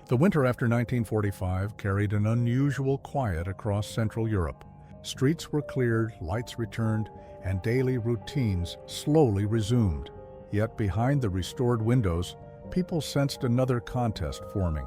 The winter after 1945 carried an unusual quiet across Central Europe. Streets were cleared, lights returned, and daily routines slowly resumed. Yet behind the restored windows, people sensed another contest forming.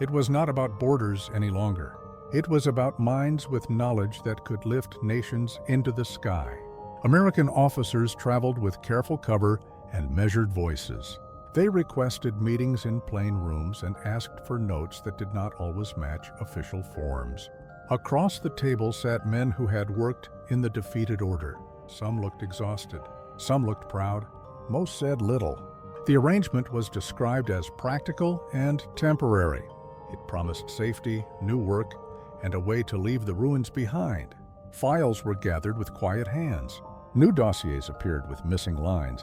It was not about borders any longer. It was about minds with knowledge that could lift nations into the sky. American officers traveled with careful cover and measured voices. They requested meetings in plain rooms and asked for notes that did not always match official forms. Across the table sat men who had worked in the defeated order. Some looked exhausted, some looked proud, most said little. The arrangement was described as practical and temporary. It promised safety, new work, and a way to leave the ruins behind. Files were gathered with quiet hands. New dossiers appeared with missing lines.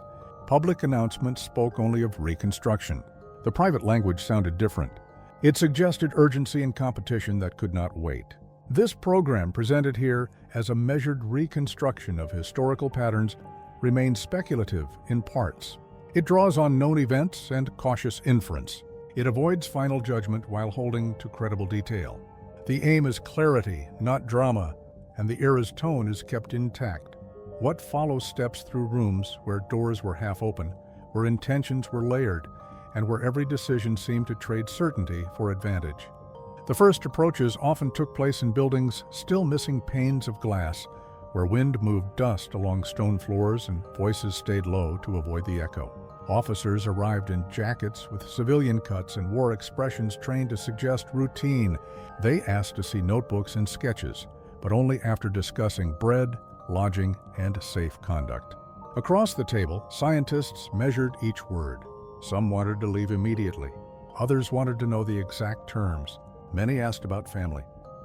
Public announcements spoke only of reconstruction. The private language sounded different. It suggested urgency and competition that could not wait. This program, presented here as a measured reconstruction of historical patterns, remains speculative in parts. It draws on known events and cautious inference. It avoids final judgment while holding to credible detail. The aim is clarity, not drama, and the era's tone is kept intact. What follows steps through rooms where doors were half open, where intentions were layered, and where every decision seemed to trade certainty for advantage. The first approaches often took place in buildings still missing panes of glass, where wind moved dust along stone floors and voices stayed low to avoid the echo. Officers arrived in jackets with civilian cuts and wore expressions trained to suggest routine. They asked to see notebooks and sketches, but only after discussing bread, lodging, and safe conduct. Across the table, scientists measured each word. Some wanted to leave immediately. Others wanted to know the exact terms. Many asked about family.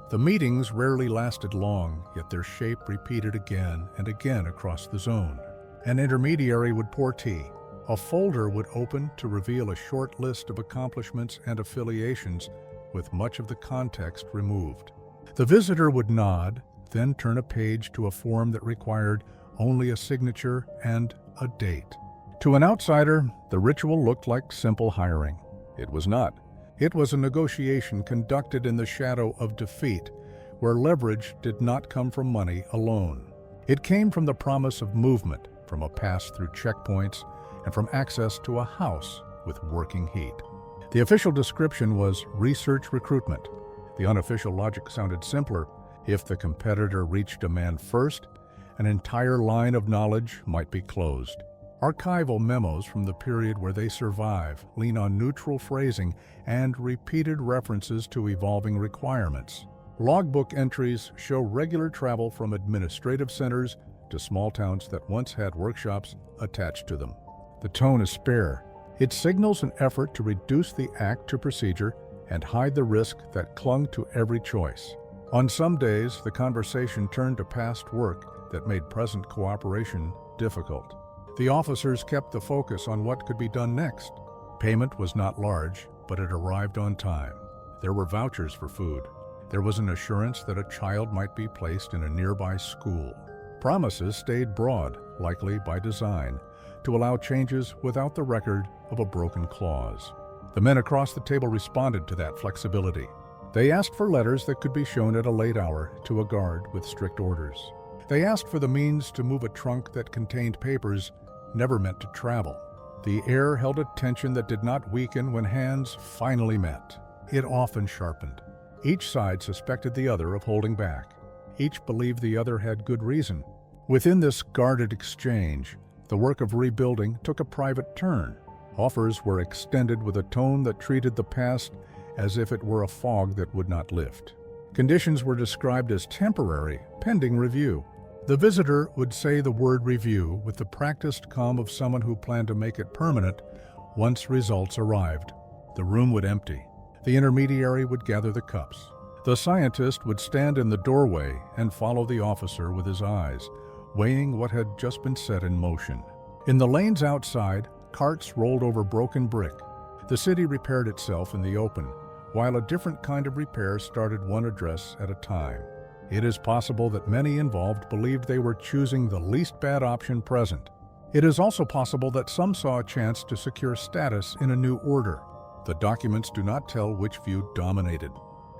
The meetings rarely lasted long, yet their shape repeated again and again across the zone. An intermediary would pour tea. A folder would open to reveal a short list of accomplishments and affiliations, with much of the context removed. The visitor would nod, then turn a page to a form that required only a signature and a date. To an outsider, the ritual looked like simple hiring. It was not. It was a negotiation conducted in the shadow of defeat, where leverage did not come from money alone. It came from the promise of movement, from a pass through checkpoints, and from access to a house with working heat. The official description was research recruitment. The unofficial logic sounded simpler. If the competitor reached a man first, an entire line of knowledge might be closed. Archival memos from the period where they survive lean on neutral phrasing and repeated references to evolving requirements. Logbook entries show regular travel from administrative centers to small towns that once had workshops attached to them. The tone is spare. It signals an effort to reduce the act to procedure and hide the risk that clung to every choice. On some days, the conversation turned to past work that made present cooperation difficult. The officers kept the focus on what could be done next. Payment was not large, but it arrived on time. There were vouchers for food. There was an assurance that a child might be placed in a nearby school. Promises stayed broad, likely by design, to allow changes without the record of a broken clause. The men across the table responded to that flexibility. They asked for letters that could be shown at a late hour to a guard with strict orders. They asked for the means to move a trunk that contained papers never meant to travel. The air held a tension that did not weaken when hands finally met. It often sharpened. Each side suspected the other of holding back. Each believed the other had good reason. Within this guarded exchange, the work of rebuilding took a private turn. Offers were extended with a tone that treated the past as if it were a fog that would not lift. Conditions were described as temporary, pending review. The visitor would say the word review with the practiced calm of someone who planned to make it permanent once results arrived. The room would empty. The intermediary would gather the cups. The scientist would stand in the doorway and follow the officer with his eyes, weighing what had just been set in motion. In the lanes outside, carts rolled over broken brick. The city repaired itself in the open, while a different kind of repair started one address at a time. It is possible that many involved believed they were choosing the least bad option present. It is also possible that some saw a chance to secure status in a new order. The documents do not tell which view dominated.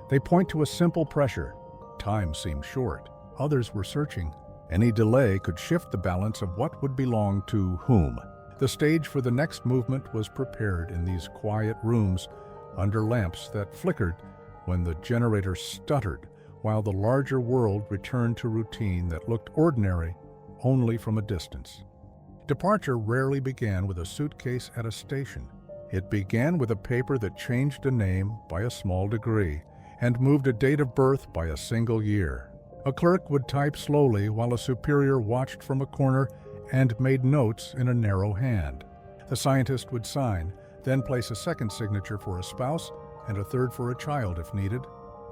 They point to a simple pressure. Time seemed short. Others were searching. Any delay could shift the balance of what would belong to whom. The stage for the next movement was prepared in these quiet rooms under lamps that flickered when the generator stuttered, while the larger world returned to routine that looked ordinary only from a distance. Departure rarely began with a suitcase at a station. It began with a paper that changed a name by a small degree and moved a date of birth by a single year. A clerk would type slowly while a superior watched from a corner and made notes in a narrow hand. The scientist would sign, then place a second signature for a spouse and a third for a child if needed.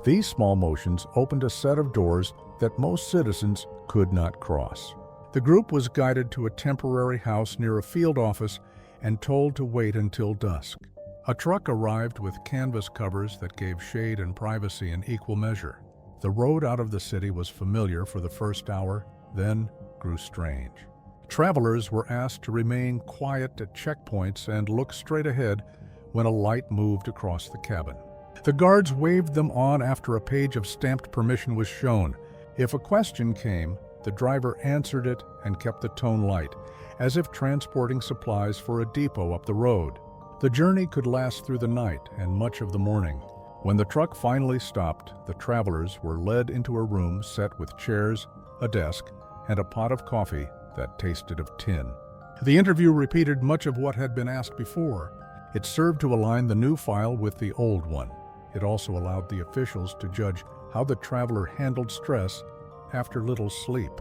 These small motions opened a set of doors that most citizens could not cross. The group was guided to a temporary house near a field office and told to wait until dusk. A truck arrived with canvas covers that gave shade and privacy in equal measure. The road out of the city was familiar for the first hour, then grew strange. Travelers were asked to remain quiet at checkpoints and look straight ahead when a light moved across the cabin. The guards waved them on after a page of stamped permission was shown. If a question came, the driver answered it and kept the tone light, as if transporting supplies for a depot up the road. The journey could last through the night and much of the morning. When the truck finally stopped, the travelers were led into a room set with chairs, a desk, and a pot of coffee that tasted of tin. The interview repeated much of what had been asked before. It served to align the new file with the old one. It also allowed the officials to judge how the traveler handled stress after little sleep.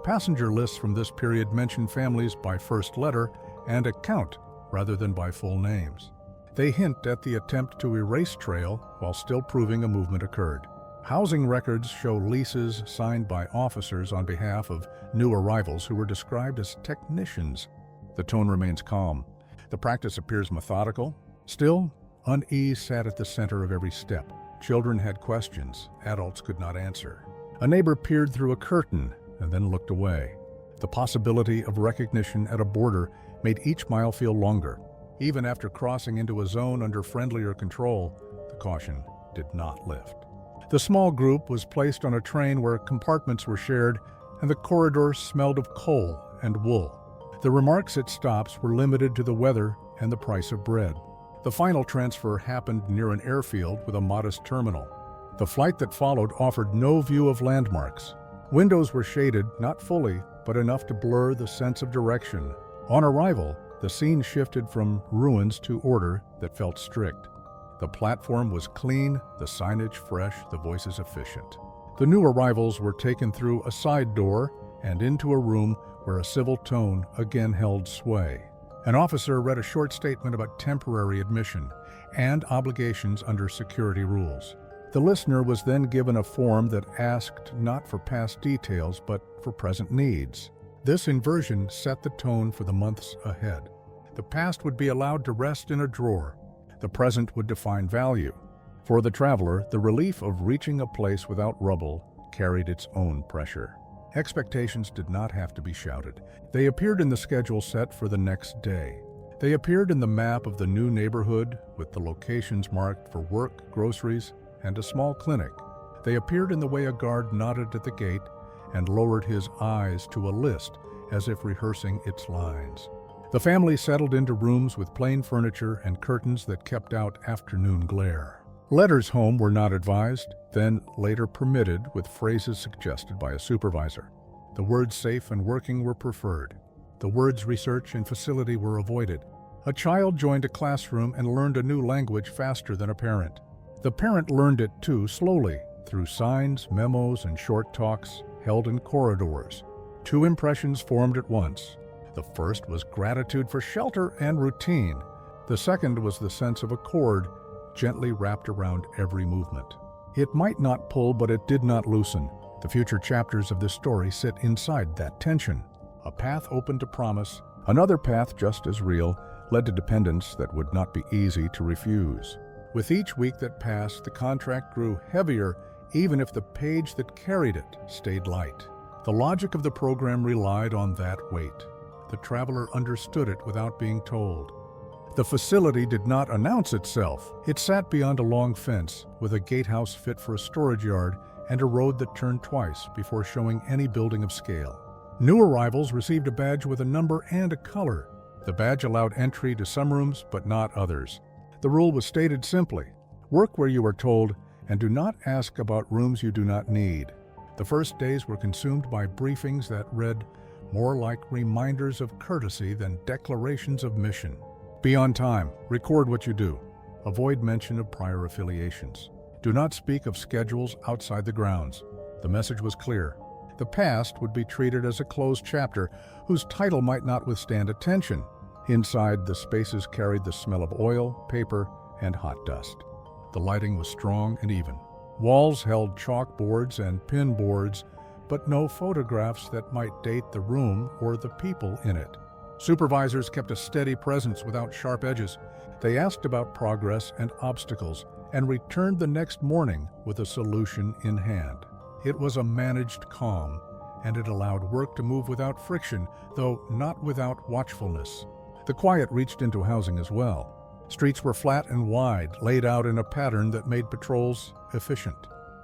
Passenger lists from this period mention families by first letter and account rather than by full names. They hint at the attempt to erase trail while still proving a movement occurred. Housing records show leases signed by officers on behalf of new arrivals who were described as technicians. The tone remains calm. The practice appears methodical. Still, unease sat at the center of every step. Children had questions adults could not answer. A neighbor peered through a curtain and then looked away. The possibility of recognition at a border made each mile feel longer. Even after crossing into a zone under friendlier control, the caution did not lift. The small group was placed on a train where compartments were shared and the corridor smelled of coal and wool. The remarks at stops were limited to the weather and the price of bread. The final transfer happened near an airfield with a modest terminal. The flight that followed offered no view of landmarks. Windows were shaded, not fully, but enough to blur the sense of direction. On arrival, the scene shifted from ruins to order that felt strict. The platform was clean, the signage fresh, the voices efficient. The new arrivals were taken through a side door and into a room where a civil tone again held sway. An officer read a short statement about temporary admission and obligations under security rules. The listener was then given a form that asked not for past details but for present needs. This inversion set the tone for the months ahead. The past would be allowed to rest in a drawer. The present would define value. For the traveler, the relief of reaching a place without rubble carried its own pressure. Expectations did not have to be shouted. They appeared in the schedule set for the next day. They appeared in the map of the new neighborhood with the locations marked for work, groceries, and a small clinic. They appeared in the way a guard nodded at the gate and lowered his eyes to a list as if rehearsing its lines. The family settled into rooms with plain furniture and curtains that kept out afternoon glare. Letters home were not advised, then later permitted with phrases suggested by a supervisor. The words safe and working were preferred. The words research and facility were avoided. A child joined a classroom and learned a new language faster than a parent. The parent learned it too slowly, through signs, memos, and short talks held in corridors. Two impressions formed at once. The first was gratitude for shelter and routine. The second was the sense of a cord gently wrapped around every movement. It might not pull, but it did not loosen. The future chapters of this story sit inside that tension. A path open to promise, another path just as real, led to dependence that would not be easy to refuse. With each week that passed, the contract grew heavier, even if the page that carried it stayed light. The logic of the program relied on that weight. The traveler understood it without being told. The facility did not announce itself. It sat beyond a long fence, with a gatehouse fit for a storage yard and a road that turned twice before showing any building of scale. New arrivals received a badge with a number and a color. The badge allowed entry to some rooms, but not others. The rule was stated simply: work where you are told, and do not ask about rooms you do not need. The first days were consumed by briefings that read more like reminders of courtesy than declarations of mission. Be on time. Record what you do. Avoid mention of prior affiliations. Do not speak of schedules outside the grounds. The message was clear. The past would be treated as a closed chapter whose title might not withstand attention. Inside, the spaces carried the smell of oil, paper, and hot dust. The lighting was strong and even. Walls held chalkboards and pin boards, but no photographs that might date the room or the people in it. Supervisors kept a steady presence without sharp edges. They asked about progress and obstacles and returned the next morning with a solution in hand. It was a managed calm, and it allowed work to move without friction, though not without watchfulness. The quiet reached into housing as well. Streets were flat and wide, laid out in a pattern that made patrols efficient.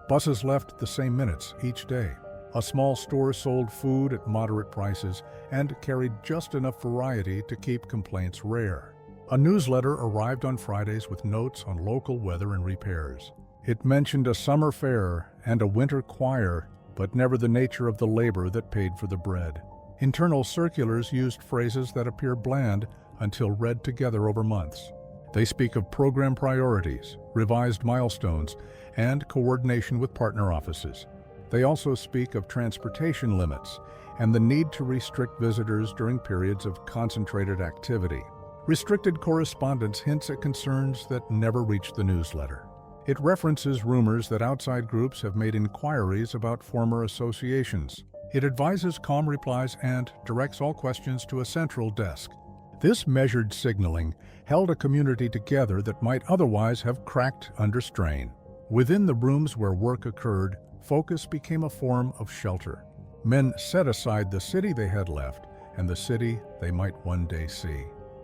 Buses left the same minutes each day. A small store sold food at moderate prices and carried just enough variety to keep complaints rare. A newsletter arrived on Fridays with notes on local weather and repairs. It mentioned a summer fair and a winter choir, but never the nature of the labor that paid for the bread. Internal circulars used phrases that appear bland until read together over months. They speak of program priorities, revised milestones, and coordination with partner offices. They also speak of transportation limits and the need to restrict visitors during periods of concentrated activity. Restricted correspondence hints at concerns that never reach the newsletter. It references rumors that outside groups have made inquiries about former associations. It advises calm replies and directs all questions to a central desk. This measured signaling held a community together that might otherwise have cracked under strain. Within the rooms where work occurred, focus became a form of shelter. Men set aside the city they had left and the city they might one day see.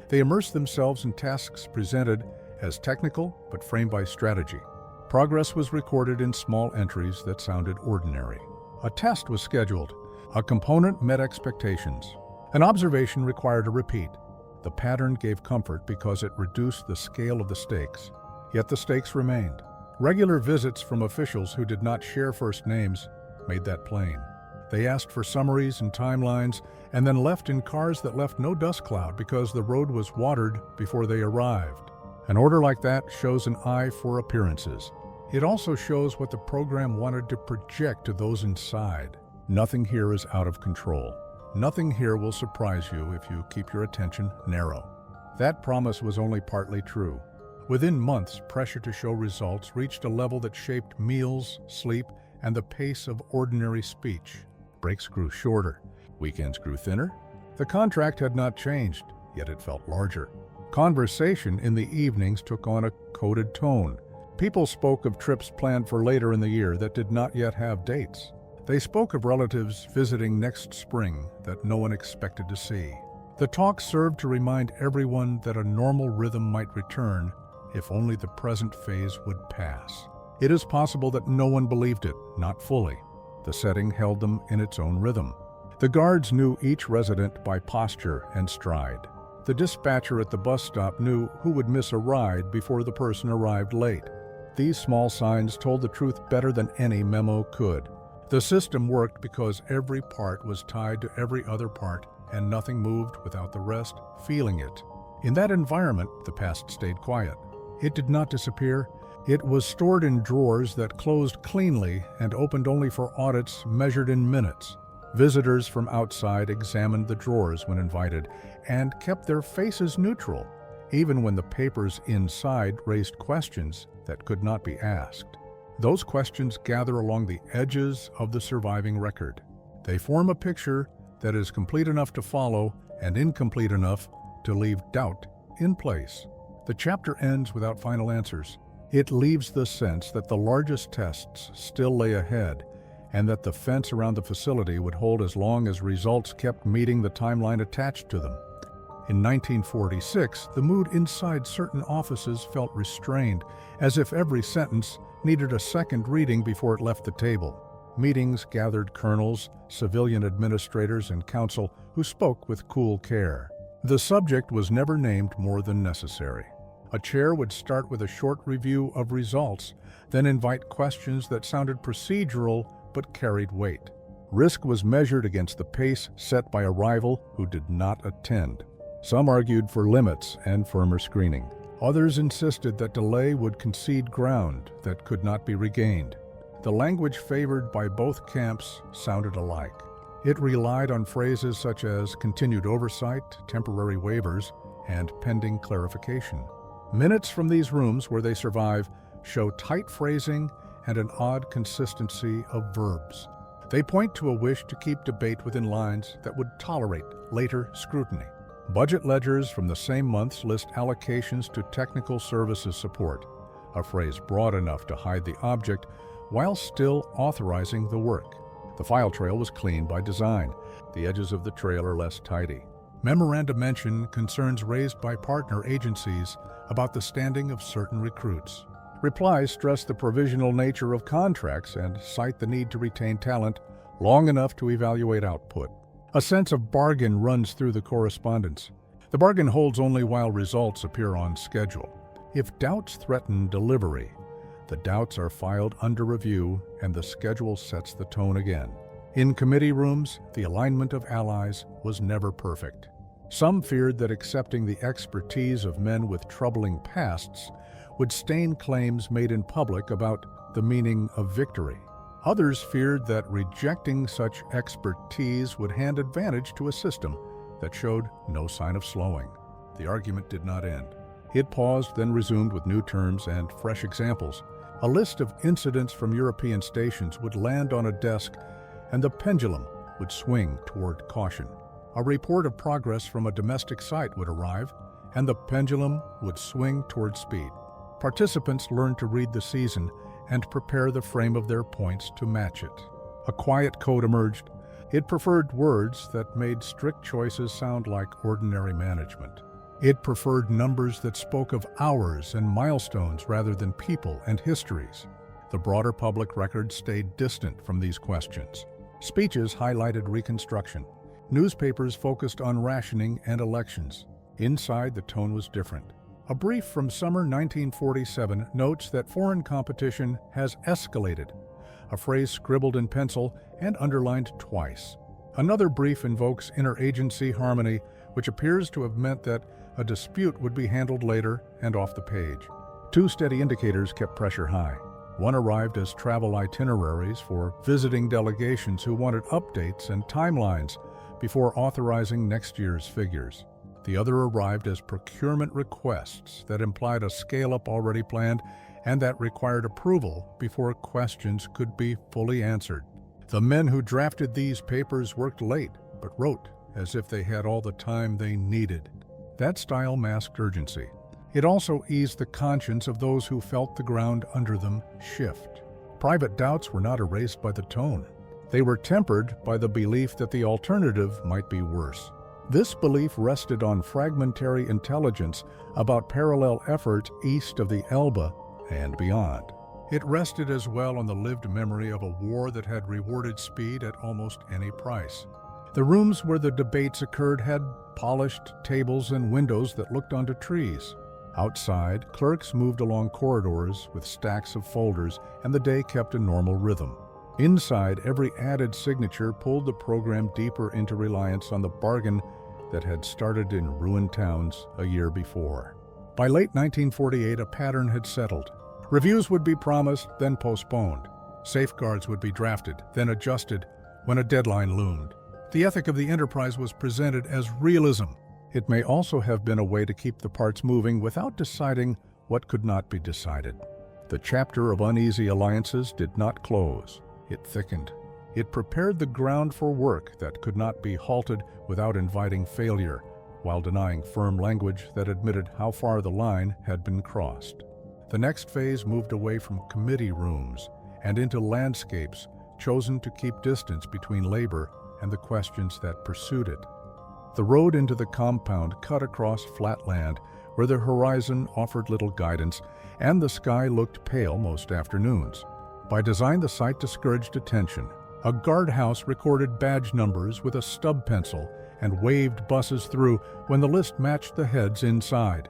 They immersed themselves in tasks presented as technical but framed by strategy. Progress was recorded in small entries that sounded ordinary. A test was scheduled. A component met expectations. An observation required a repeat. The pattern gave comfort because it reduced the scale of the stakes. Yet the stakes remained. Regular visits from officials who did not share first names made that plain. They asked for summaries and timelines and then left in cars that left no dust cloud because the road was watered before they arrived. An order like that shows an eye for appearances. It also shows what the program wanted to project to those inside. Nothing here is out of control. Nothing here will surprise you if you keep your attention narrow. That promise was only partly true. Within months, pressure to show results reached a level that shaped meals, sleep, and the pace of ordinary speech. Breaks grew shorter. Weekends grew thinner. The contract had not changed, yet it felt larger. Conversation in the evenings took on a coded tone. People spoke of trips planned for later in the year that did not yet have dates. They spoke of relatives visiting next spring that no one expected to see. The talk served to remind everyone that a normal rhythm might return if only the present phase would pass. It is possible that no one believed it, not fully. The setting held them in its own rhythm. The guards knew each resident by posture and stride. The dispatcher at the bus stop knew who would miss a ride before the person arrived late. These small signs told the truth better than any memo could. The system worked because every part was tied to every other part, and nothing moved without the rest feeling it. In that environment, the past stayed quiet. It did not disappear. It was stored in drawers that closed cleanly and opened only for audits measured in minutes. Visitors from outside examined the drawers when invited and kept their faces neutral, even when the papers inside raised questions that could not be asked. Those questions gather along the edges of the surviving record. They form a picture that is complete enough to follow and incomplete enough to leave doubt in place. The chapter ends without final answers. It leaves the sense that the largest tests still lay ahead and that the fence around the facility would hold as long as results kept meeting the timeline attached to them. In 1946, the mood inside certain offices felt restrained, as if every sentence needed a second reading before it left the table. Meetings gathered colonels, civilian administrators, and counsel who spoke with cool care. The subject was never named more than necessary. A chair would start with a short review of results, then invite questions that sounded procedural but carried weight. Risk was measured against the pace set by a rival who did not attend. Some argued for limits and firmer screening. Others insisted that delay would concede ground that could not be regained. The language favored by both camps sounded alike. It relied on phrases such as continued oversight, temporary waivers, and pending clarification. Minutes from these rooms where they survive show tight phrasing and an odd consistency of verbs. They point to a wish to keep debate within lines that would tolerate later scrutiny. Budget ledgers from the same months list allocations to technical services support, a phrase broad enough to hide the object while still authorizing the work. The file trail was clean by design. The edges of the trail are less tidy. Memoranda mention concerns raised by partner agencies about the standing of certain recruits. Replies stress the provisional nature of contracts and cite the need to retain talent long enough to evaluate output. A sense of bargain runs through the correspondence. The bargain holds only while results appear on schedule. If doubts threaten delivery, the doubts are filed under review and the schedule sets the tone again. In committee rooms, the alignment of allies was never perfect. Some feared that accepting the expertise of men with troubling pasts would stain claims made in public about the meaning of victory. Others feared that rejecting such expertise would hand advantage to a system that showed no sign of slowing. The argument did not end. It paused, then resumed with new terms and fresh examples. A list of incidents from European stations would land on a desk, and the pendulum would swing toward caution. A report of progress from a domestic site would arrive, and the pendulum would swing toward speed. Participants learned to read the season and prepare the frame of their points to match it. A quiet code emerged. It preferred words that made strict choices sound like ordinary management. It preferred numbers that spoke of hours and milestones rather than people and histories. The broader public record stayed distant from these questions. Speeches highlighted Reconstruction. Newspapers focused on rationing and elections. Inside, the tone was different. A brief from summer 1947 notes that foreign competition has escalated, a phrase scribbled in pencil and underlined twice. Another brief invokes interagency harmony, which appears to have meant that a dispute would be handled later and off the page. Two steady indicators kept pressure high. One arrived as travel itineraries for visiting delegations who wanted updates and timelines before authorizing next year's figures. The other arrived as procurement requests that implied a scale-up already planned and that required approval before questions could be fully answered. The men who drafted these papers worked late, but wrote as if they had all the time they needed. That style masked urgency. It also eased the conscience of those who felt the ground under them shift. Private doubts were not erased by the tone. They were tempered by the belief that the alternative might be worse. This belief rested on fragmentary intelligence about parallel effort east of the Elbe and beyond. It rested as well on the lived memory of a war that had rewarded speed at almost any price. The rooms where the debates occurred had polished tables and windows that looked onto trees. Outside, clerks moved along corridors with stacks of folders, and the day kept a normal rhythm. Inside, every added signature pulled the program deeper into reliance on the bargain that had started in ruined towns a year before. By late 1948, a pattern had settled. Reviews would be promised, then postponed. Safeguards would be drafted, then adjusted when a deadline loomed. The ethic of the enterprise was presented as realism. It may also have been a way to keep the parts moving without deciding what could not be decided. The chapter of uneasy alliances did not close. It thickened. It prepared the ground for work that could not be halted without inviting failure, while denying firm language that admitted how far the line had been crossed. The next phase moved away from committee rooms and into landscapes chosen to keep distance between labor and the questions that pursued it. The road into the compound cut across flat land where the horizon offered little guidance and the sky looked pale most afternoons. By design, the site discouraged attention. A guardhouse recorded badge numbers with a stub pencil and waved buses through when the list matched the heads inside.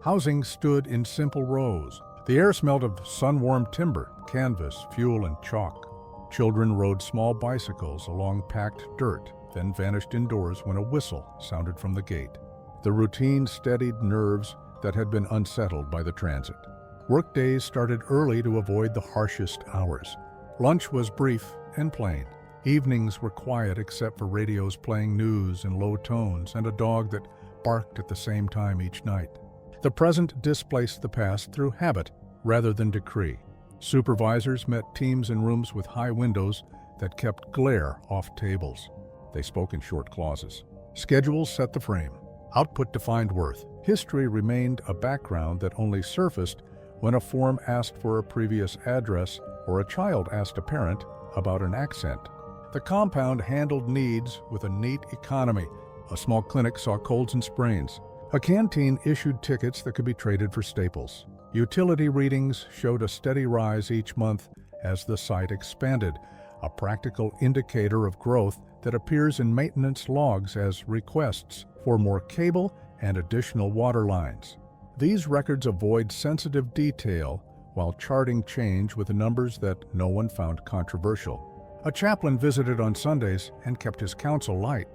Housing stood in simple rows. The air smelled of sun-warmed timber, canvas, fuel, and chalk. Children rode small bicycles along packed dirt, then vanished indoors when a whistle sounded from the gate. The routine steadied nerves that had been unsettled by the transit. Workdays started early to avoid the harshest hours. Lunch was brief and plain. Evenings were quiet except for radios playing news in low tones and a dog that barked at the same time each night. The present displaced the past through habit rather than decree. Supervisors met teams in rooms with high windows that kept glare off tables. They spoke in short clauses. Schedules set the frame. Output defined worth. History remained a background that only surfaced when a form asked for a previous address or a child asked a parent about an accent. The compound handled needs with a neat economy. A small clinic saw colds and sprains. A canteen issued tickets that could be traded for staples. Utility readings showed a steady rise each month as the site expanded, a practical indicator of growth that appears in maintenance logs as requests for more cable and additional water lines. These records avoid sensitive detail while charting change with the numbers that no one found controversial. A chaplain visited on Sundays and kept his counsel light.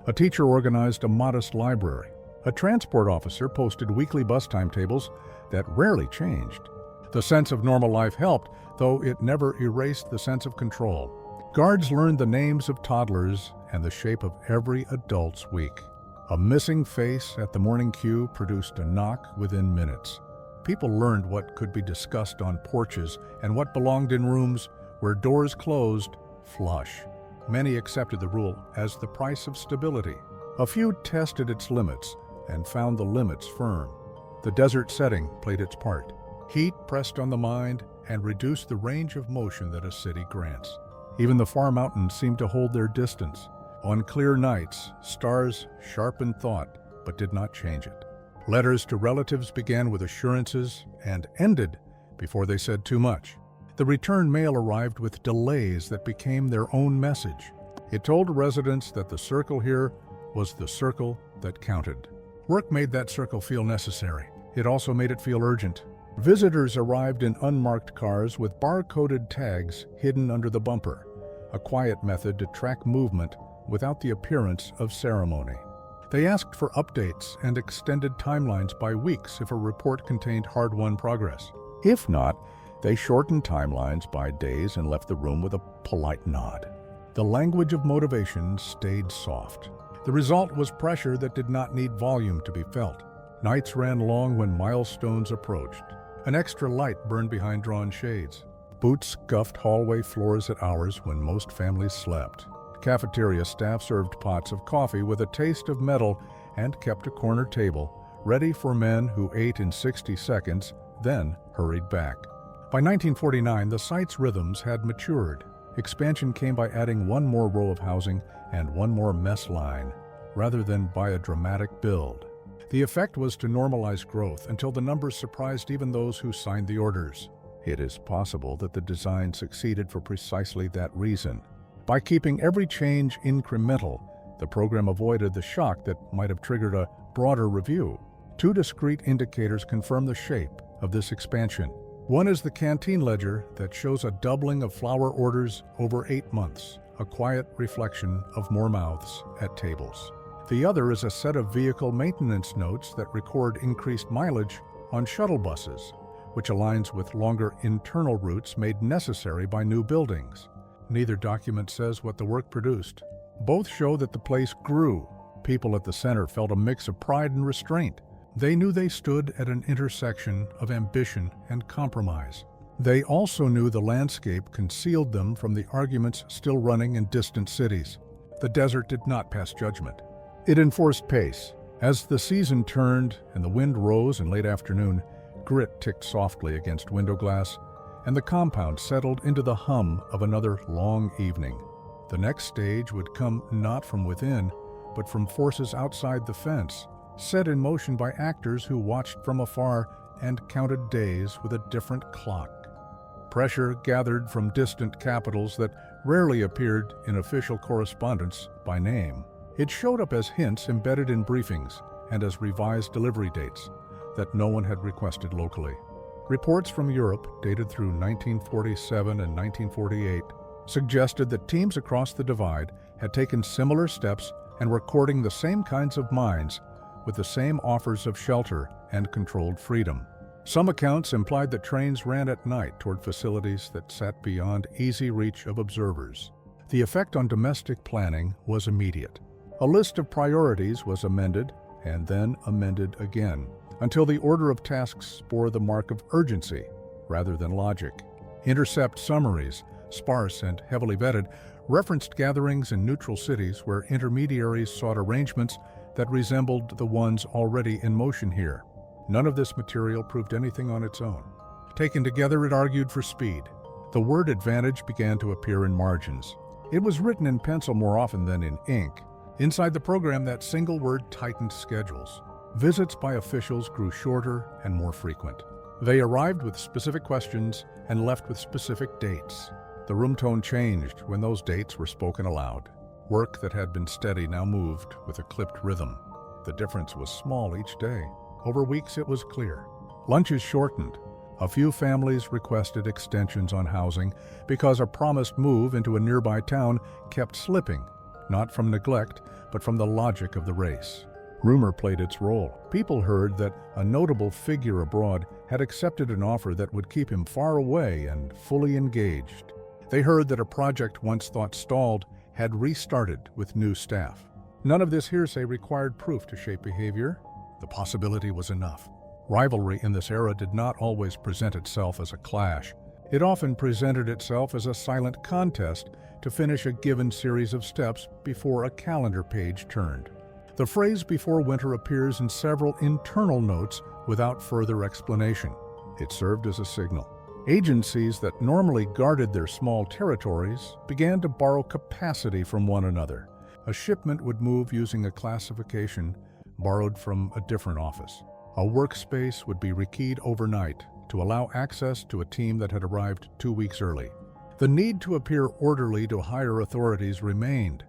A teacher organized a modest library. A transport officer posted weekly bus timetables that rarely changed. The sense of normal life helped, though it never erased the sense of control. Guards learned the names of toddlers and the shape of every adult's week. A missing face at the morning queue produced a knock within minutes. People learned what could be discussed on porches and what belonged in rooms where doors closed flush. Many accepted the rule as the price of stability. A few tested its limits and found the limits firm. The desert setting played its part. Heat pressed on the mind and reduced the range of motion that a city grants. Even the far mountains seemed to hold their distance. On clear nights, stars sharpened thought, but did not change it. Letters to relatives began with assurances and ended before they said too much. The return mail arrived with delays that became their own message. It told residents that the circle here was the circle that counted. Work made that circle feel necessary. It also made it feel urgent. Visitors arrived in unmarked cars with bar-coded tags hidden under the bumper, a quiet method to track movement without the appearance of ceremony. They asked for updates and extended timelines by weeks if a report contained hard-won progress. If not, they shortened timelines by days and left the room with a polite nod. The language of motivation stayed soft. The result was pressure that did not need volume to be felt. Nights ran long when milestones approached. An extra light burned behind drawn shades. Boots scuffed hallway floors at hours when most families slept. Cafeteria staff served pots of coffee with a taste of metal and kept a corner table, ready for men who ate in 60 seconds, then hurried back. By 1949, the site's rhythms had matured. Expansion came by adding one more row of housing and one more mess line, rather than by a dramatic build. The effect was to normalize growth until the numbers surprised even those who signed the orders. It is possible that the design succeeded for precisely that reason. By keeping every change incremental, the program avoided the shock that might have triggered a broader review. Two discrete indicators confirm the shape of this expansion. One is the canteen ledger that shows a doubling of flour orders over 8 months, a quiet reflection of more mouths at tables. The other is a set of vehicle maintenance notes that record increased mileage on shuttle buses, which aligns with longer internal routes made necessary by new buildings. Neither document says what the work produced. Both show that the place grew. People at the center felt a mix of pride and restraint. They knew they stood at an intersection of ambition and compromise. They also knew the landscape concealed them from the arguments still running in distant cities. The desert did not pass judgment. It enforced pace. As the season turned and the wind rose in late afternoon, grit ticked softly against window glass, and the compound settled into the hum of another long evening. The next stage would come not from within, but from forces outside the fence, set in motion by actors who watched from afar and counted days with a different clock. Pressure gathered from distant capitals that rarely appeared in official correspondence by name. It showed up as hints embedded in briefings and as revised delivery dates that no one had requested locally. Reports from Europe, dated through 1947 and 1948, suggested that teams across the divide had taken similar steps and were courting the same kinds of minds with the same offers of shelter and controlled freedom. Some accounts implied that trains ran at night toward facilities that sat beyond easy reach of observers. The effect on domestic planning was immediate. A list of priorities was amended and then amended again, until the order of tasks bore the mark of urgency rather than logic. Intercept summaries, sparse and heavily vetted, referenced gatherings in neutral cities where intermediaries sought arrangements that resembled the ones already in motion here. None of this material proved anything on its own. Taken together, it argued for speed. The word advantage began to appear in margins. It was written in pencil more often than in ink. Inside the program, that single word tightened schedules. Visits by officials grew shorter and more frequent. They arrived with specific questions and left with specific dates. The room tone changed when those dates were spoken aloud. Work that had been steady now moved with a clipped rhythm. The difference was small each day. Over weeks it was clear. Lunches shortened. A few families requested extensions on housing because a promised move into a nearby town kept slipping, not from neglect, but from the logic of the race. Rumor played its role. People heard that a notable figure abroad had accepted an offer that would keep him far away and fully engaged. They heard that a project once thought stalled had restarted with new staff. None of this hearsay required proof to shape behavior. The possibility was enough. Rivalry in this era did not always present itself as a clash. It often presented itself as a silent contest to finish a given series of steps before a calendar page turned. The phrase "before winter" appears in several internal notes without further explanation. It served as a signal. Agencies that normally guarded their small territories began to borrow capacity from one another. A shipment would move using a classification borrowed from a different office. A workspace would be rekeyed overnight to allow access to a team that had arrived 2 weeks early. The need to appear orderly to higher authorities remained,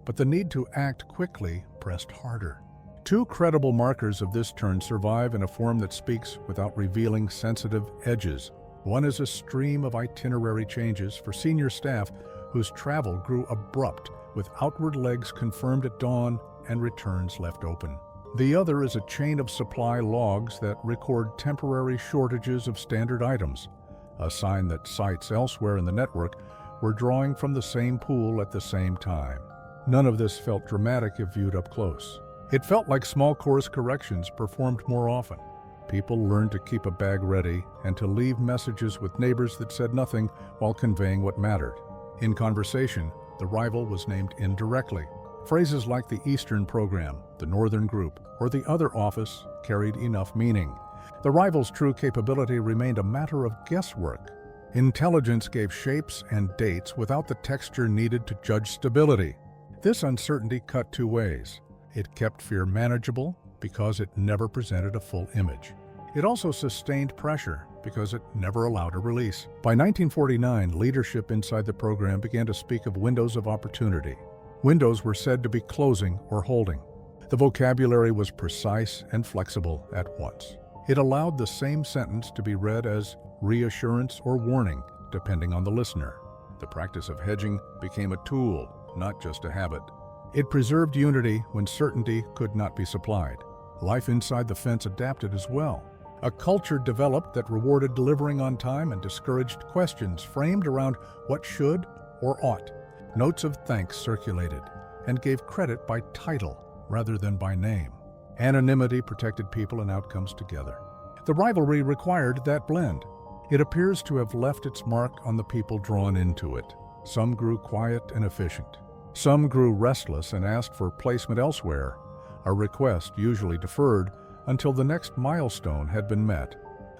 but the need to act quickly pressed harder. Two credible markers of this turn survive in a form that speaks without revealing sensitive edges. One is a stream of itinerary changes for senior staff whose travel grew abrupt, with outward legs confirmed at dawn and returns left open. The other is a chain of supply logs that record temporary shortages of standard items, a sign that sites elsewhere in the network were drawing from the same pool at the same time. None of this felt dramatic if viewed up close. It felt like small course corrections performed more often. People learned to keep a bag ready and to leave messages with neighbors that said nothing while conveying what mattered. In conversation, the rival was named indirectly. Phrases like the Eastern Program, the Northern Group, or the other office carried enough meaning. The rival's true capability remained a matter of guesswork. Intelligence gave shapes and dates without the texture needed to judge stability. This uncertainty cut two ways. It kept fear manageable because it never presented a full image. It also sustained pressure because it never allowed a release. By 1949, leadership inside the program began to speak of windows of opportunity. Windows were said to be closing or holding. The vocabulary was precise and flexible at once. It allowed the same sentence to be read as reassurance or warning, depending on the listener. The practice of hedging became a tool, not just a habit. It preserved unity when certainty could not be supplied. Life inside the fence adapted as well. A culture developed that rewarded delivering on time and discouraged questions framed around what should or ought. Notes of thanks circulated and gave credit by title rather than by name. Anonymity protected people and outcomes together. The rivalry required that blend. It appears to have left its mark on the people drawn into it. Some grew quiet and efficient. Some grew restless and asked for placement elsewhere, a request usually deferred until the next milestone had been met.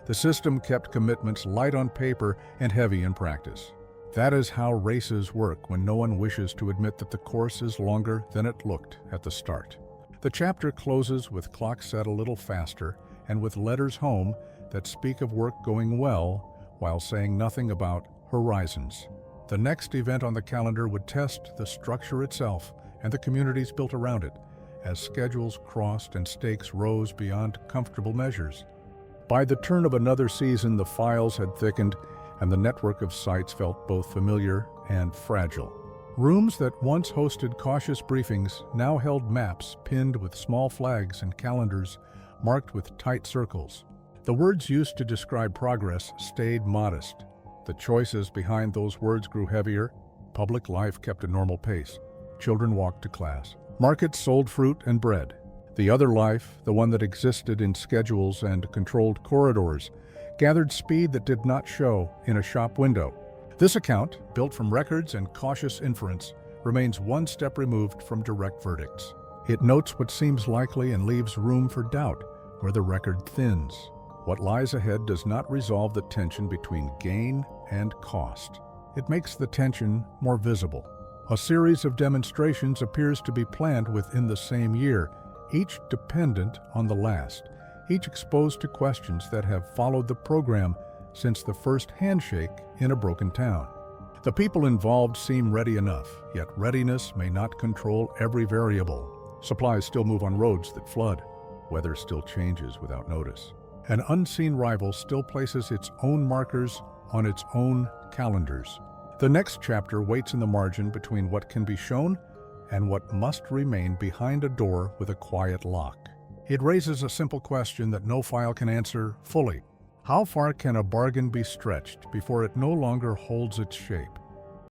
The system kept commitments light on paper and heavy in practice. That is how races work when no one wishes to admit that the course is longer than it looked at the start. The chapter closes with clocks set a little faster and with letters home that speak of work going well while saying nothing about horizons. The next event on the calendar would test the structure itself and the communities built around it, as schedules crossed and stakes rose beyond comfortable measures. By the turn of another season, the files had thickened, and the network of sites felt both familiar and fragile. Rooms that once hosted cautious briefings now held maps pinned with small flags and calendars marked with tight circles. The words used to describe progress stayed modest. The choices behind those words grew heavier. Public life kept a normal pace. Children walked to class. Markets sold fruit and bread. The other life, the one that existed in schedules and controlled corridors, gathered speed that did not show in a shop window. This account, built from records and cautious inference, remains one step removed from direct verdicts. It notes what seems likely and leaves room for doubt where the record thins. What lies ahead does not resolve the tension between gain and cost. It makes the tension more visible. A series of demonstrations appears to be planned within the same year, each dependent on the last, each exposed to questions that have followed the program since the first handshake in a broken town. The people involved seem ready enough, yet readiness may not control every variable. Supplies still move on roads that flood. Weather still changes without notice. An unseen rival still places its own markers on its own calendars. The next chapter waits in the margin between what can be shown and what must remain behind a door with a quiet lock. It raises a simple question that no file can answer fully. How far can a bargain be stretched before it no longer holds its shape?